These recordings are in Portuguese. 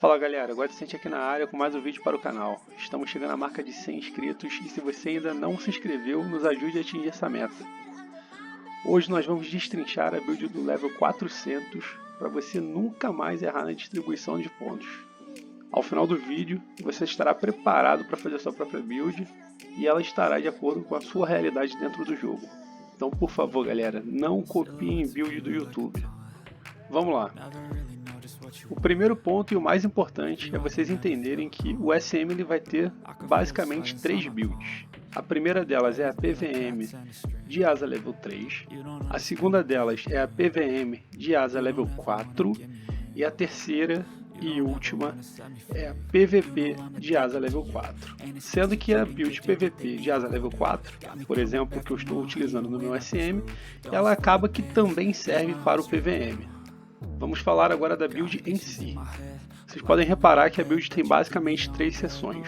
Fala galera, agora Godsent aqui na área com mais um vídeo para o canal. Estamos chegando à marca de 100 inscritos e se você ainda não se inscreveu, nos ajude a atingir essa meta. Hoje nós vamos destrinchar a build do level 400 para você nunca mais errar na distribuição de pontos. Ao final do vídeo, você estará preparado para fazer a sua própria build e ela estará de acordo com a sua realidade dentro do jogo. Então por favor galera, não copiem build do YouTube. Vamos lá. O primeiro ponto e o mais importante é vocês entenderem que o SM ele vai ter basicamente 3 builds. A primeira delas é a PVM de asa level 3, a segunda delas é a PVM de asa level 4 e a terceira e última é a PVP de asa level 4. Sendo que a build PVP de asa level 4, por exemplo, que eu estou utilizando no meu SM, ela acaba que também serve para o PVM. Vamos falar agora da build em si. Vocês podem reparar que a build tem basicamente 3 seções.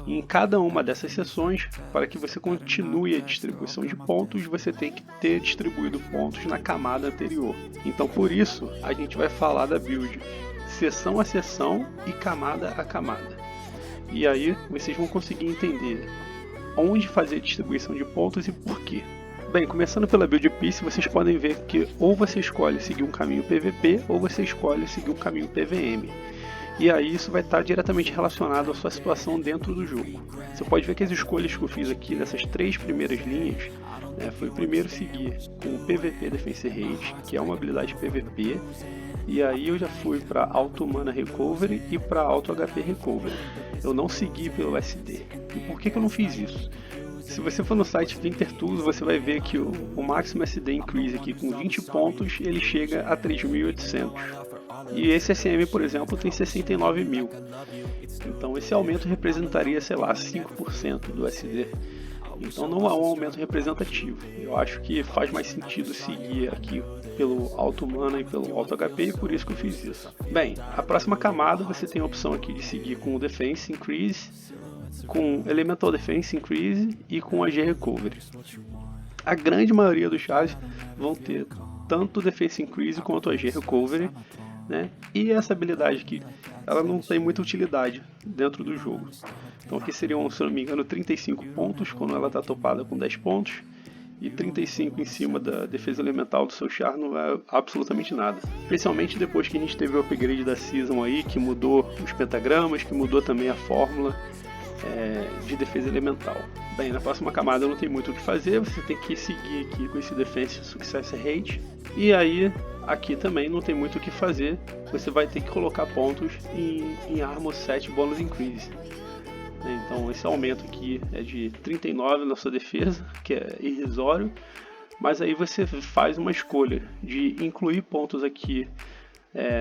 E em cada uma dessas seções, para que você continue a distribuição de pontos, você tem que ter distribuído pontos na camada anterior. Então por isso, a gente vai falar da build seção a seção e camada a camada. E aí vocês vão conseguir entender onde fazer a distribuição de pontos e por quê. Bem, começando pela build piece, vocês podem ver que ou você escolhe seguir um caminho PVP ou você escolhe seguir um caminho PVM. E aí isso vai estar diretamente relacionado à sua situação dentro do jogo. Você pode ver que as escolhas que eu fiz aqui nessas 3 primeiras linhas, foi primeiro seguir com o PVP Defense Rate, que é uma habilidade PVP, e aí eu já fui para Auto Mana Recovery e para Auto HP Recovery. Eu não segui pelo SD. E por que eu não fiz isso? Se você for no site Winter Tools, você vai ver que o máximo SD Increase aqui com 20 pontos, ele chega a 3.800. E esse SM, por exemplo, tem 69.000. Então esse aumento representaria, sei lá, 5% do SD. Então não é um aumento representativo. Eu acho que faz mais sentido seguir aqui pelo Auto Mana e pelo Auto HP e por isso que eu fiz isso. Bem, a próxima camada você tem a opção aqui de seguir com o Defense Increase, com Elemental Defense Increase e com AG Recovery. A grande maioria dos chars vão ter tanto Defense Increase quanto AG Recovery, né? E essa habilidade aqui, ela não tem muita utilidade dentro do jogo. Então aqui seriam, se não me engano, 35 pontos quando ela está topada com 10 pontos e 35 em cima da defesa elemental do seu char não é absolutamente nada. Especialmente depois que a gente teve o upgrade da Season aí, que mudou os pentagramas, que mudou também a fórmula de defesa elemental. Bem, na próxima camada não tem muito o que fazer, você tem que seguir aqui com esse Defense Success Rate. E aí, aqui também não tem muito o que fazer, você vai ter que colocar pontos em Armor 7 Bonus Increase. Então esse aumento aqui é de 39 na sua defesa, que é irrisório, mas aí você faz uma escolha de incluir pontos aqui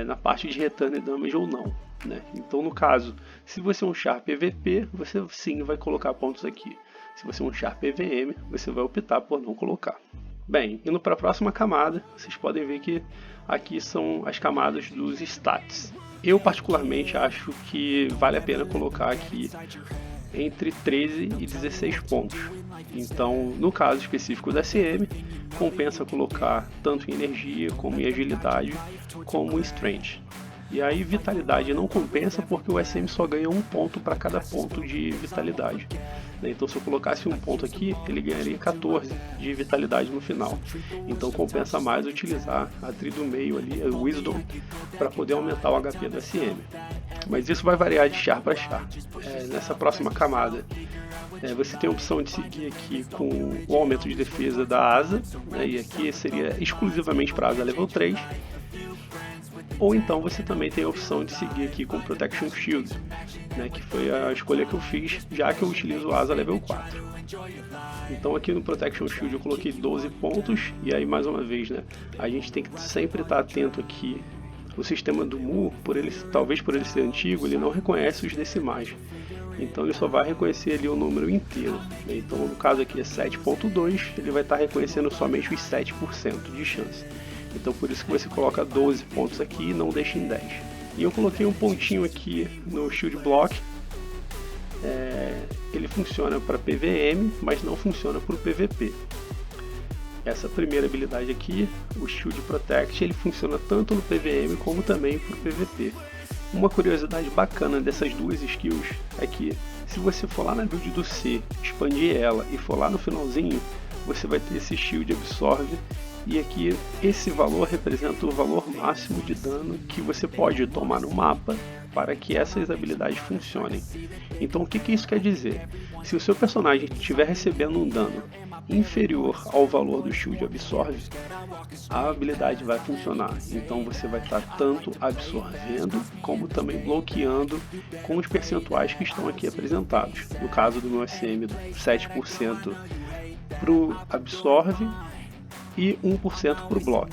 na parte de Return Damage ou não. Então no caso, se você é um char PVP, você sim vai colocar pontos aqui. Se você é um char PVM, você vai optar por não colocar. Bem, indo para a próxima camada, vocês podem ver que aqui são as camadas dos stats. Eu particularmente acho que vale a pena colocar aqui entre 13 e 16 pontos. Então, no caso específico da SM, compensa colocar tanto em energia, como em agilidade, como em strength. E aí vitalidade não compensa porque o SM só ganha 1 ponto para cada ponto de vitalidade. Então se eu colocasse um ponto aqui, ele ganharia 14 de vitalidade no final. Então compensa mais utilizar a tri do meio ali, a Wisdom, para poder aumentar o HP do SM. Mas isso vai variar de char para char. Nessa próxima camada, você tem a opção de seguir aqui com o aumento de defesa da asa, e aqui seria exclusivamente para asa level 3. Ou então você também tem a opção de seguir aqui com Protection Shield, que foi a escolha que eu fiz, já que eu utilizo asa level 4. Então aqui no Protection Shield eu coloquei 12 pontos, e aí mais uma vez, a gente tem que sempre estar atento aqui. O sistema do Mu, talvez por ele ser antigo, ele não reconhece os decimais. Então ele só vai reconhecer ali o número inteiro. Então no caso aqui é 7.2, ele vai estar reconhecendo somente os 7% de chance. Então por isso que você coloca 12 pontos aqui e não deixa em 10. E eu coloquei um pontinho aqui no Shield Block. Ele funciona para PVM, mas não funciona para o PVP. Essa primeira habilidade aqui, o Shield Protect, ele funciona tanto no PVM como também para o PVP. Uma curiosidade bacana dessas duas skills é que se você for lá na build do C, expandir ela e for lá no finalzinho, você vai ter esse shield absorve, e aqui esse valor representa o valor máximo de dano que você pode tomar no mapa para que essas habilidades funcionem. Então o que isso quer dizer? Se o seu personagem estiver recebendo um dano inferior ao valor do shield absorve, a habilidade vai funcionar. Então você vai estar tanto absorvendo como também bloqueando com os percentuais que estão aqui apresentados. No caso do meu SM, 7% para o absorve e 1% para o block.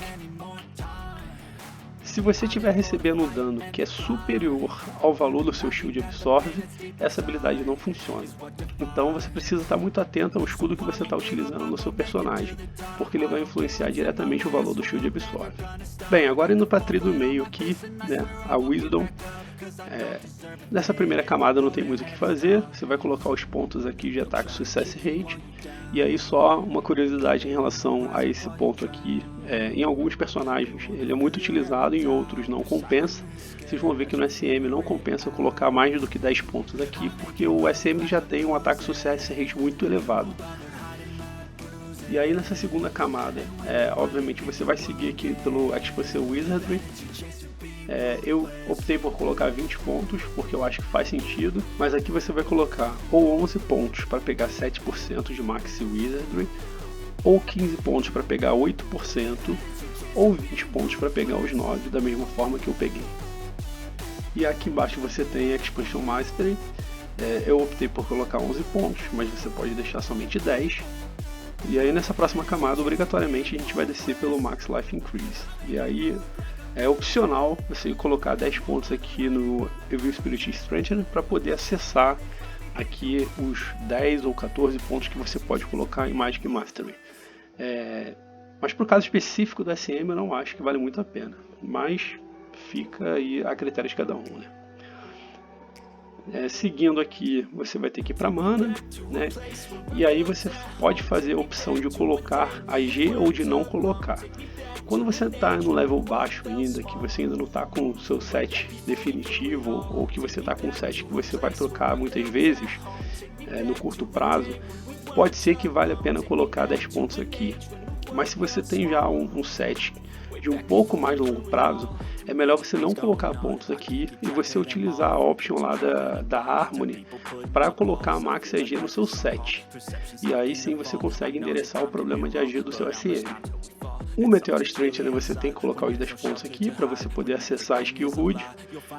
Se você estiver recebendo um dano que é superior ao valor do seu shield absorve, essa habilidade não funciona. Então você precisa estar muito atento ao escudo que você está utilizando no seu personagem, porque ele vai influenciar diretamente o valor do shield absorve. Bem, agora indo para a tri do meio aqui, né, a Wisdom. Nessa primeira camada não tem muito o que fazer, você vai colocar os pontos aqui de ataque success rate, e aí só uma curiosidade em relação a esse ponto aqui, em alguns personagens ele é muito utilizado, em outros não compensa. Vocês vão ver que no SM não compensa colocar mais do que 10 pontos aqui, porque o SM já tem um ataque success rate muito elevado. E aí nessa segunda camada, obviamente você vai seguir aqui pelo Expansive Wizardry. Eu optei por colocar 20 pontos porque eu acho que faz sentido, mas aqui você vai colocar ou 11 pontos para pegar 7% de Max Wizardry, ou 15 pontos para pegar 8%, ou 20 pontos para pegar os 9%, da mesma forma que eu peguei. E aqui embaixo você tem Expansion Mastery. Eu optei por colocar 11 pontos, mas você pode deixar somente 10. E aí nessa próxima camada, obrigatoriamente a gente vai descer pelo Max Life Increase. E aí é opcional você colocar 10 pontos aqui no Evil Spirit Strengthening para poder acessar aqui os 10 ou 14 pontos que você pode colocar em Magic Mastery. Mas por caso específico do SM eu não acho que vale muito a pena, mas fica aí a critério de cada um, né? Seguindo aqui, você vai ter que ir para mana, né? E aí você pode fazer a opção de colocar a IG ou de não colocar. Quando você está no level baixo ainda, que você ainda não está com o seu set definitivo, ou que você está com um set que você vai trocar muitas vezes no curto prazo, pode ser que vale a pena colocar 10 pontos aqui. Mas se você tem já um set de um pouco mais longo prazo, é melhor você não colocar pontos aqui e você utilizar a option lá da Harmony para colocar a Max AG no seu set. E aí sim você consegue endereçar o problema de AG do seu SM. O Meteor Strength, você tem que colocar os 10 pontos aqui para você poder acessar a skill HUD.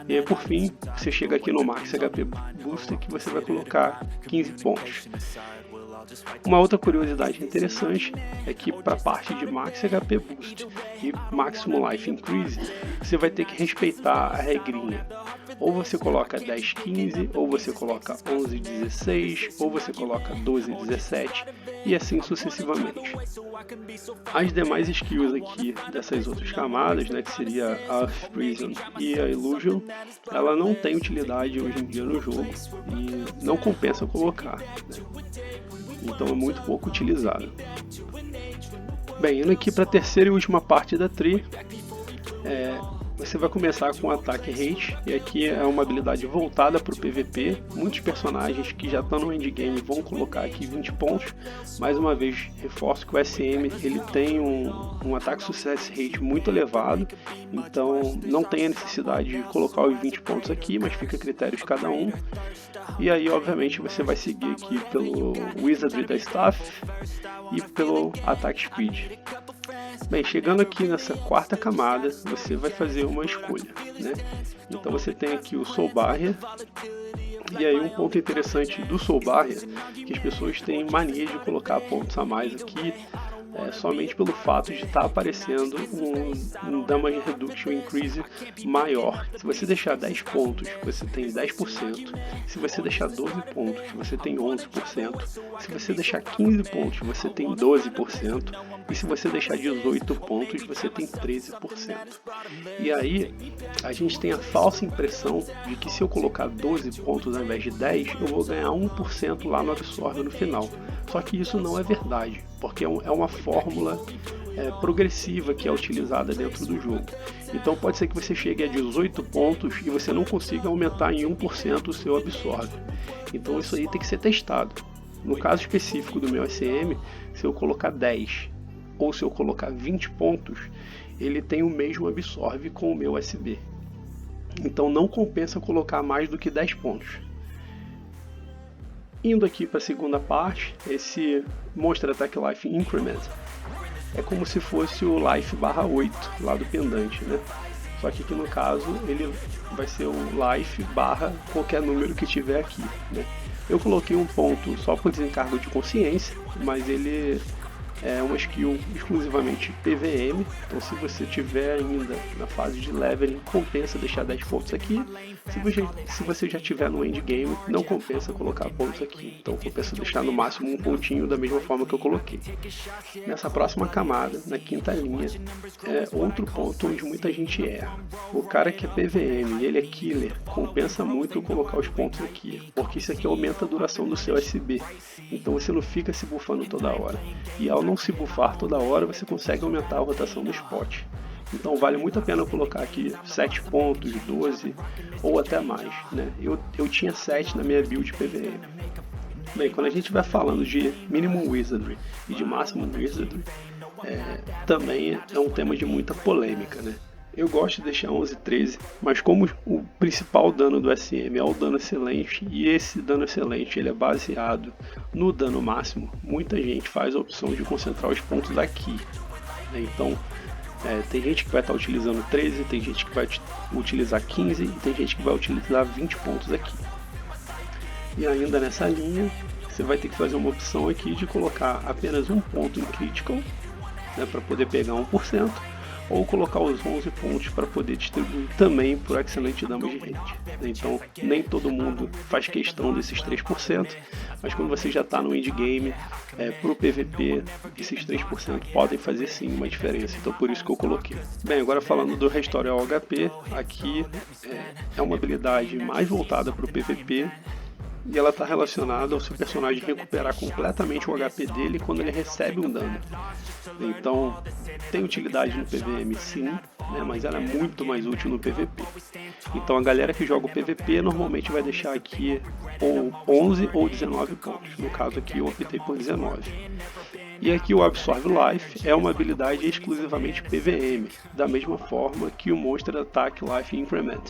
E aí, por fim, você chega aqui no Max HP Booster que você vai colocar 15 pontos. Uma outra curiosidade interessante é que para a parte de Max HP Boost e Maximum Life Increase, você vai ter que respeitar a regrinha. Ou você coloca 10, 15, ou você coloca 11, 16, ou você coloca 12, 17, e assim sucessivamente. As demais skills aqui dessas outras camadas, né, que seria a Earth Prison e a Illusion, ela não tem utilidade hoje em dia no jogo e não compensa colocar, né? Então é muito pouco utilizado. Bem, indo aqui para a terceira e última parte da tree, você vai começar com o ataque rate, e aqui é uma habilidade voltada para o PVP. Muitos personagens que já estão no endgame vão colocar aqui 20 pontos. Mais uma vez, reforço que o SM ele tem um ataque success rate muito elevado, então não tem a necessidade de colocar os 20 pontos aqui, mas fica a critério de cada um. E aí, obviamente, você vai seguir aqui pelo Wizardry da Staff e pelo Attack Speed. Bem, chegando aqui nessa quarta camada, você vai fazer uma escolha, né? Então você tem aqui o Soul Barrier, e aí um ponto interessante do Soul Barrier, que as pessoas têm mania de colocar pontos a mais aqui, somente pelo fato de estar aparecendo um Damage Reduction Increase maior. Se você deixar 10 pontos, você tem 10%. Se você deixar 12 pontos, você tem 11%. Se você deixar 15 pontos, você tem 12%. e se você deixar 18 pontos, você tem 13%. E aí, a gente tem a falsa impressão de que se eu colocar 12 pontos ao invés de 10, eu vou ganhar 1% lá no Absorve no final. Só que isso não é verdade, porque é uma fórmula progressiva que é utilizada dentro do jogo. Então pode ser que você chegue a 18 pontos e você não consiga aumentar em 1% o seu Absorve. Então isso aí tem que ser testado. No caso específico do meu SM, se eu colocar 10 ou se eu colocar 20 pontos, ele tem o mesmo Absorve com o meu SB. Então não compensa colocar mais do que 10 pontos. Indo aqui para a segunda parte, esse Monster Attack Life Increment é como se fosse o Life /8 lá do pendante, né? Só que aqui no caso ele vai ser o Life barra qualquer número que tiver aqui, né? Eu coloquei um ponto só por desencargo de consciência, mas ele é uma skill exclusivamente PVM, então se você tiver ainda na fase de leveling, compensa deixar 10 pontos aqui. Se você já tiver no endgame, não compensa colocar pontos aqui, então compensa deixar no máximo um pontinho da mesma forma que eu coloquei. Nessa próxima camada, na quinta linha, é outro ponto onde muita gente erra. O cara que é PVM e ele é killer, compensa muito colocar os pontos aqui, porque isso aqui aumenta a duração do seu SB, então você não fica se buffando toda hora. E ao não se buffar toda hora, você consegue aumentar a rotação do spot. Então vale muito a pena colocar aqui 7 pontos, 12 ou até mais, né? Eu tinha 7 na minha build PVM. Bem, quando a gente vai falando de Minimum Wizardry e de Maximum Wizardry, também é um tema de muita polêmica, né? Eu gosto de deixar 11 e 13, mas como o principal dano do SM é o dano excelente, e esse dano excelente ele é baseado no dano máximo, muita gente faz a opção de concentrar os pontos aqui, né? Então, tem gente que vai estar utilizando 13, tem gente que vai utilizar 15 e tem gente que vai utilizar 20 pontos aqui. E ainda nessa linha, você vai ter que fazer uma opção aqui de colocar apenas um ponto em Critical, né, para poder pegar 1%, ou colocar os 11 pontos para poder distribuir também por Excellent Damage Rate. Então, nem todo mundo faz questão desses 3%, mas quando você já está no endgame, para o PVP, esses 3% podem fazer sim uma diferença, então por isso que eu coloquei. Bem, agora falando do Restore ao HP, aqui é uma habilidade mais voltada para o PVP, e ela está relacionada ao seu personagem recuperar completamente o HP dele quando ele recebe um dano. Então, tem utilidade no PVM sim, né, mas ela é muito mais útil no PVP. Então a galera que joga o PVP normalmente vai deixar aqui ou 11 ou 19 pontos. No caso aqui eu optei por 19. E aqui o Absorve Life é uma habilidade exclusivamente PVM, da mesma forma que o Monster Attack Life Increment.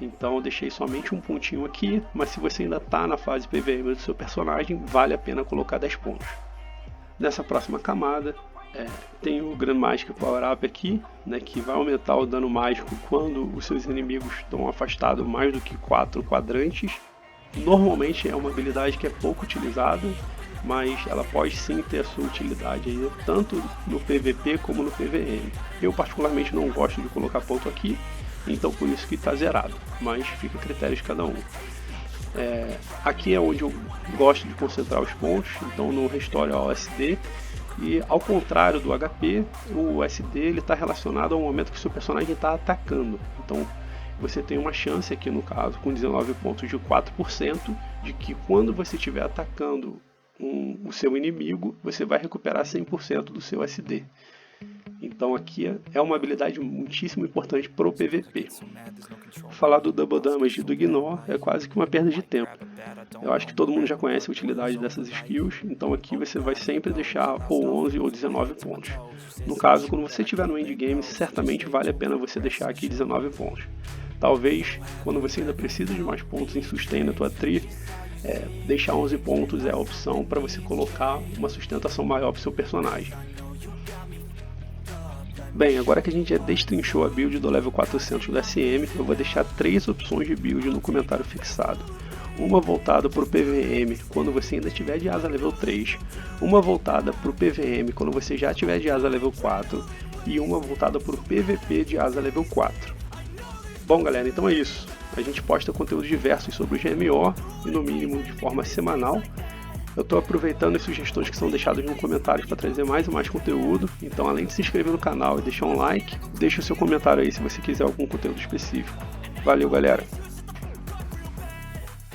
Então eu deixei somente um pontinho aqui, mas se você ainda está na fase PVM do seu personagem, vale a pena colocar 10 pontos. Nessa próxima camada, tem o Grand Magic Power Up aqui, né, que vai aumentar o dano mágico quando os seus inimigos estão afastados mais do que 4 quadrantes. Normalmente é uma habilidade que é pouco utilizada, mas ela pode sim ter a sua utilidade aí, tanto no PVP como no PVM. Eu particularmente não gosto de colocar ponto aqui, então por isso que está zerado, mas fica a critério de cada um. Aqui é onde eu gosto de concentrar os pontos, então no Restore ao SD, e ao contrário do HP, o SD está relacionado ao momento que o seu personagem está atacando. Então você tem uma chance aqui no caso, com 19 pontos de 4%, de que quando você estiver atacando o seu inimigo, você vai recuperar 100% do seu SD. Então aqui é uma habilidade muitíssimo importante para o PVP. Falar do Double Damage do Ignore é quase que uma perda de tempo. Eu acho que todo mundo já conhece a utilidade dessas skills, então aqui você vai sempre deixar ou 11 ou 19 pontos. No caso, quando você estiver no endgame, certamente vale a pena você deixar aqui 19 pontos. Talvez, quando você ainda precisa de mais pontos em sustain na tua tree, deixar 11 pontos é a opção para você colocar uma sustentação maior para o seu personagem. Bem, agora que a gente já destrinchou a build do level 400 do SM, eu vou deixar 3 opções de build no comentário fixado. Uma voltada para o PVM quando você ainda tiver de asa level 3, uma voltada para o PVM quando você já tiver de asa level 4 e uma voltada para o PVP de asa level 4. Bom galera, então é isso. A gente posta conteúdos diversos sobre o GMO e no mínimo de forma semanal. Eu estou aproveitando as sugestões que são deixadas no comentário para trazer mais e mais conteúdo. Então, além de se inscrever no canal e deixar um like, deixa o seu comentário aí se você quiser algum conteúdo específico. Valeu, galera!